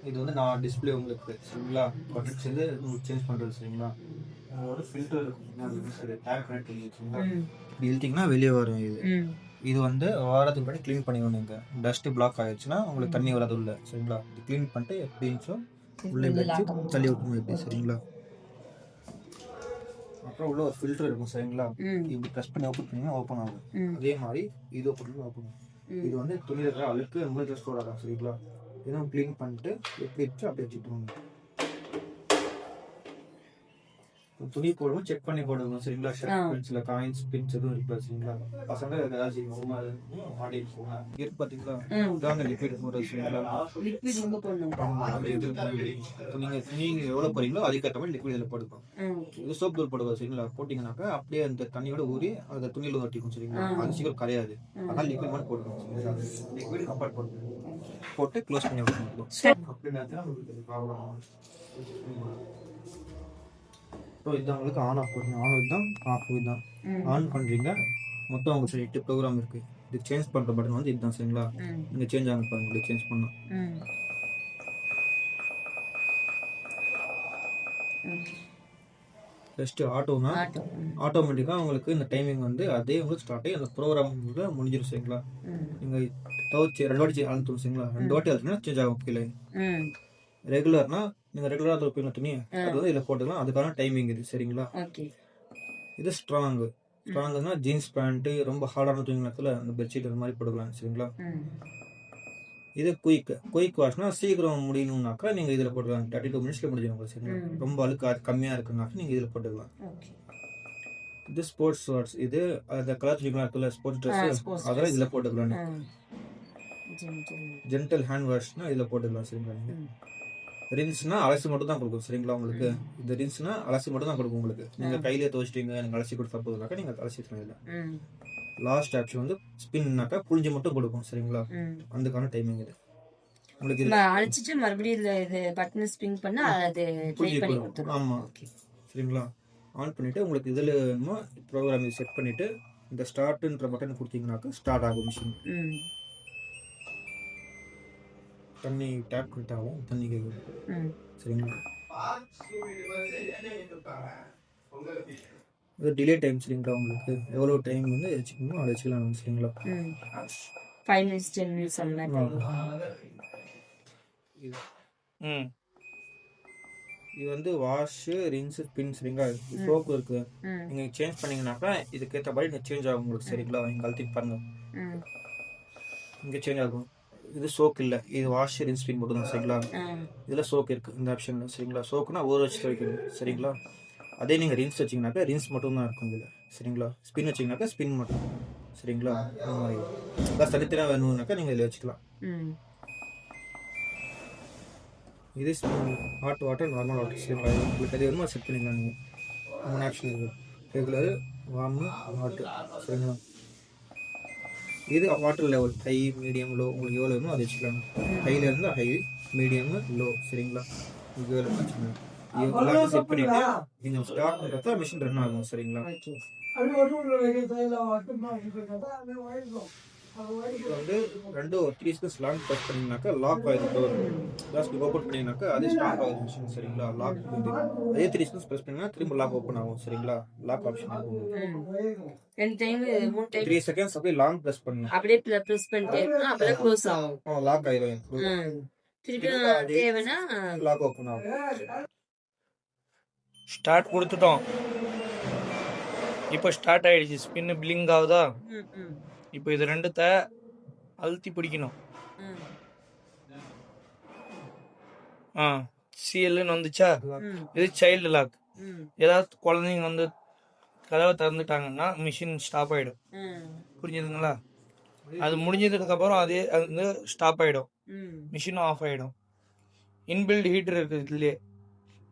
இது வந்து நான் டிஸ்பிளே உங்களுக்கு சரிங்களா. பட்டன்ஸ் வந்து உங்களுக்கு சேஞ்ச் பண்ணுறது சரிங்களா. ஒரு ஃபில்டர் இருக்கும், சரி டேப் கனெக்ட் பண்ணி வச்சுங்களா. இப்படி இழுத்தீங்கன்னா வெளியே வரும் இது. இது வந்து வாரத்துக்கு முன்னாடி க்ளீன் பண்ணிக்கணும். நீங்கள் டஸ்ட்டு பிளாக் ஆகிடுச்சுன்னா உங்களுக்கு தண்ணி வராது உள்ள சரிங்களா. இது க்ளீன் பண்ணிட்டு எப்படி இருந்துச்சோ உள்ளே வச்சு தள்ளி விட்டுணும் எப்படி சரிங்களா. அப்புறம் உள்ள ஒரு ஃபில்டர் இருக்கும் சரிங்களா. இப்படி ப்ரெஸ் பண்ணி ஓப்பன் பண்ணிங்கன்னா ஓப்பன் ஆகும். அதே மாதிரி இது ஓப்பன் பண்ணி ஓப்பன் ஆகும். இது வந்து துணியில் இருக்கிற அழுக்கு நம்மளுக்கு ஸ்டோர் ஆகும் சரிங்களா. இதெல்லாம் க்ளீன் பண்ணிட்டு எப்படி இருந்துச்சோ அப்படியே வச்சுக்கணும். துணி போடுவோம், செக் பண்ணி போடுவோம் சரிங்களா. ஷர்ட் பின்ஸ்ல காயின்ஸ் பின்ஸ் எதுவும் இருக்காது சரிங்களா. பசங்க ஏதாச்சும் மாடி போங்க இருக்கு பார்த்தீங்களா. இதாங்க லிக்விட் போடுறது சரிங்களா. லிக்விட் எங்க போடணும், நீங்க எவ்வளோ போறீங்களோ அதுக்கேற்ற மாதிரி லிக்விட் இதில் போட்டுக்கோங்க. இது சோப் தூள் போடுவோம் சரிங்களா. போட்டிங்கனாக்கா அப்படியே அந்த தண்ணியோட ஊறி அந்த துணியில் ஒட்டிக்கும் சரிங்களா. அது சீக்கிரம் கரையாது. அதனால லிக்விட் மட்டும் போட்டுக்கோங்க சரிங்களா. லிக்விட் கம்பார்ட் போட்டு க்ளோஸ் பண்ணி விட்டுருக்கோம். ஸோ இதுதான் உங்களுக்கு ஆன் ஆஃப் பண்ணணும். ஆன் இதுதான் ஆஃப் இதுதான். ஆன் பண்ணுறீங்க மொத்தம் உங்களுக்கு 8 ப்ரோக்ராம் இருக்குது. இது சேஞ்ச் பண்ணுற பட்டன் வந்து இதுதான் சரிங்களா. நீங்கள் சேஞ்ச் ஆகும் பாருங்க, உங்களுக்கு சேஞ்ச் பண்ணலாம். ஃபஸ்ட்டு ஆட்டோனா ஆட்டோமேட்டிக்காக உங்களுக்கு இந்த டைமிங் வந்து அதே உங்களுக்கு ஸ்டார்ட் ஆகி அந்த ப்ரோக்ராம் முடிஞ்சிடும் சரிங்களா. நீங்கள் துவச்சி 2 வாட்டி அழுத்தணும் சரிங்களா. 2 வாட்டி அழுத்தினா சேஞ்ச் ஆகும் கீழே. ரெகுலர்னா நீங்கள் ரெகுலராக துவைப்பீங்க துணி, அது வந்து இதில் போட்டுக்கலாம். அதுக்கான டைமிங் இது சரிங்களா. இது ஸ்ட்ராங்குனா ஜீன்ஸ் பேண்ட்டு ரொம்ப ஹார்டான துணிங்களத்தில் அந்த பெட்ஷீட் அந்த மாதிரி போட்டுக்கலாம் சரிங்களா. இது குயிக் வாஷ்னா சீக்கிரம் முடியணும்னாக்கா நீங்கள் இதில் போட்டுக்கலாம். 32 மினிட்ஸில் முடிஞ்சிடும் சரிங்களா. ரொம்ப அழுக்கு கம்மியாக இருக்குனாக்கா நீங்கள் இதில் போட்டுக்கலாம். இது ஸ்போர்ட்ஸ் வாட்ஸ், இது அந்த கலர் துணிகளாக இருக்குல்ல ஸ்போர்ட்ஸ் ட்ரெஸ், அதெல்லாம் இதில் போட்டுக்கலாம். ஜென்டல் ஹேண்ட் வாஷ்னா இதில் போட்டுக்கலாம் சரிங்களா. ரின்ஸ்னா அலசி மட்டும் தான் கொடுக்கும் சரிங்களா. உங்களுக்கு இந்த ரின்ஸ்னா அலசி மட்டும் தான் கொடுக்கும் உங்களுக்கு. நீங்கள் கையிலே துவச்சிட்டீங்க நீங்கள் அலசி கொடுத்தா போதுனாக்கா நீங்கள் அலசிக்கலாம். இல்லை லாஸ்ட் ஆப்ஷன் வந்து ஸ்பின்னாக்கா புளிஞ்சு மட்டும் கொடுக்கும் சரிங்களா. அதுக்கான டைமிங் இது. உங்களுக்கு அழைச்சிட்டு மறுபடியும் இது பட்டன் ஸ்பின் பண்ணா அது ட்ரை பண்ணி கொடுத்துரும். ஆமாம் சரிங்களா. ஆன் பண்ணிவிட்டு உங்களுக்கு இதில் ப்ரோக்ராம் செட் பண்ணிவிட்டு இந்த ஸ்டார்ட்ன்ற பட்டன் கொடுத்தீங்கன்னாக்கா ஸ்டார்ட் ஆகும் மிஷின். தண்ணி டேப் கட் ஆகும், தண்ணி கேட்கும் சரிங்களா. இது டிலே டைம் சரிங்களா. உங்களுக்கு எவ்வளோ டைம் வந்து வச்சுக்கணுமோ அதை வச்சுக்கலாம் சரிங்களா. 5 minutes 10 minutes இது வந்து வாஷு ரின்ஸு ஸ்பின் சரிங்களா. சோப்பு இருக்கு, நீங்கள் சேஞ்ச் பண்ணீங்கன்னாக்கா இதுக்கேற்ற மாதிரி நீங்கள் சேஞ்ச் ஆகும் உங்களுக்கு சரிங்களா. நீங்கள் கழட்டி பாருங்க இங்கே சேஞ்ச் ஆகும். இது சோக் இல்லை, இது வாஷ் ரின்ஸ் ஸ்பின் மட்டும் தான் சரிங்களா. இதில் சோக் இருக்குது இந்த ஆப்ஷனில் சரிங்களா. சோக்குனா ஊற வச்சு துவைக்கணும் சரிங்களா. அதே நீங்கள் ரின்ஸ் வச்சிங்கனாக்கா ரின்ஸ் மட்டும் தான் இருக்கும் இதில் சரிங்களா. ஸ்பின் வச்சிங்கனாக்கா ஸ்பின் மட்டும் சரிங்களா. அந்த மாதிரி அதான் தனித்தனியாக வேணும்னாக்கா நீங்கள் இதில் வச்சுக்கலாம். இது ஹாட் வாட்டர் நார்மல் வாட்டர் சரிங்களா. உங்களுக்கு அது வேணுமா செட் பண்ணிக்கலாம். நீங்கள் 3 ஆப்ஷன் இருக்குது, ரெகுலர் வார்மு வாட்டர் சரிங்களா. இது water level high medium low உங்களுக்கு எவ்வளோ வேணுமோ அதை வச்சுக்கலாம். ஹையில் இருந்தால் ஹை, மீடியமு லோ சரிங்களா. உங்களுக்கு எவ்வளோ பிரச்சனை எல்லாத்தையும் செட் பண்ணிவிட்டு நீங்கள் ஸ்டார்ட் பண்ணுறதா மிஷின் ரன் ஆகும் சரிங்களா. வந்து 2 or 3 ஸ்பேஸ் லாங் ப்ரெஸ் பண்ணிங்கனாக்கா லாக் ஆகிடும் டோர். ஜாஸ்ட் ஓப்பன் பண்ணிங்கனாக்கா அது ஸ்டார்ட் ஆகும் மிஷின் சரிங்களா. லாக் அதே 3 ஸ்பேஸ் ப்ரெஸ் பண்ணிங்கன்னா திரும்ப லாக் ஓப்பன் ஆகும் சரிங்களா. லாக் ஆப்ஷன் இருக்கும். 3 செகண்ட்ஸ் அப்படியே லாங் ப்ரெஸ் பண்ணணும், அப்படியே ப்ரெஸ் பண்ணிட்டே அப்படியே க்ளோஸ் ஆகும். லாக் ஆயிடும். திருப்பி தேவைனா லாக் ஓப்பன் ஆகும். ஸ்டார்ட் கொடுத்துட்டோம், இப்போ ஸ்டார்ட் ஆயிடுச்சு. ஸ்பின் பிளிங்க் ஆகுதா. இப்போ இது ரெண்டுத்த அழுத்தி பிடிக்கணும். சிஎல்னு வந்துச்சா. இது சைல்டு லாக். ஏதாவது குழந்தைங்க வந்து கதவை திறந்துட்டாங்கன்னா மிஷின் ஸ்டாப் ஆகிடும். புரிஞ்சுதுங்களா. அது முடிஞ்சதுக்கப்புறம் அதே அது வந்து ஸ்டாப் ஆகிடும், மிஷினும் ஆஃப் ஆகிடும். இன்பில்ட் ஹீட்டர் இருக்குது இதுலேயே.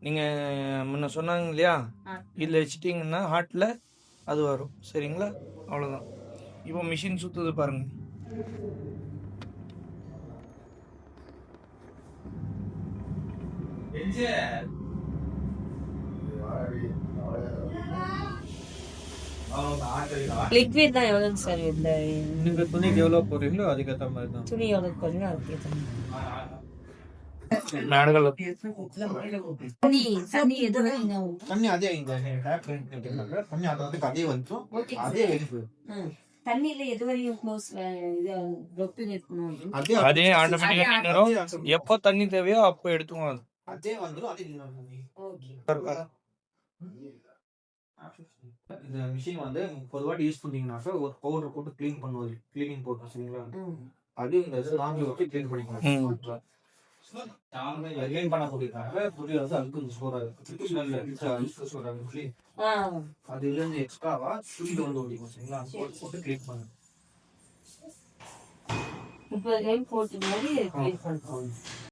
நீங்கள் முன்ன சொன்னாங்க இல்லையா, இதில் வச்சுட்டிங்கன்னா ஹாட்டில் அது வரும் சரிங்களா. அவ்வளோதான். இப்போ மிஷின் சுற்றுது பாருங்கள். லிக்விட் தான் எவ்வளோங்க சார்? இந்த நீங்கள் துணிக்கு எவ்வளோ போடுறீங்களோ அதுக்கேற்ற மாதிரி தான். துணி எவ்வளோ போடுறீங்களோ அதுக்கேற்ற மாதிரி. மேடுகள் தண்ணி எதுவும் இங்க தண்ணி அதே இந்த டேப் தண்ணி ஆட்டோமேட்டிக் அதே வந்துடும், ஓகே. அதே வெளியே போயிடும். தண்ணியில எது வரையும் க்ளோஸ் இது ரொப்பி நிற்கணும். அதே ஆட்டோமேட்டிக்கா நின்னுரும். எப்போ தண்ணி தேவையோ அப்போ எடுத்துக்கும் அது. அதே வந்துடும், அதே நின்னுடும். ஓகே. இந்த மிஷின் வந்து ஒரு வாட்டி யூஸ் பண்ணீங்கன்னாக்கா ஒரு பவுடர் போட்டு க்ளீன் பண்ணுவது, க்ளீனிங் பவுடர் சரிங்களா, அது இந்த ஸ்டாம்பில் வச்சு க்ளீன் பண்ணிக்கலாம். க்ளீன் பண்ண சொல்லியிருக்காங்க. துணி வந்து அழுக்கு சோறாங்க சொல்லி அது இருந்து எக்ஸ்ட்ராவா துணியில் வந்து ஓடிக்கும் சரிங்களா, போட்டு க்ளீன் பண்ணுங்க. இப்போ போட்டு மாதிரி க்ளீன் பண்ணுறோம்.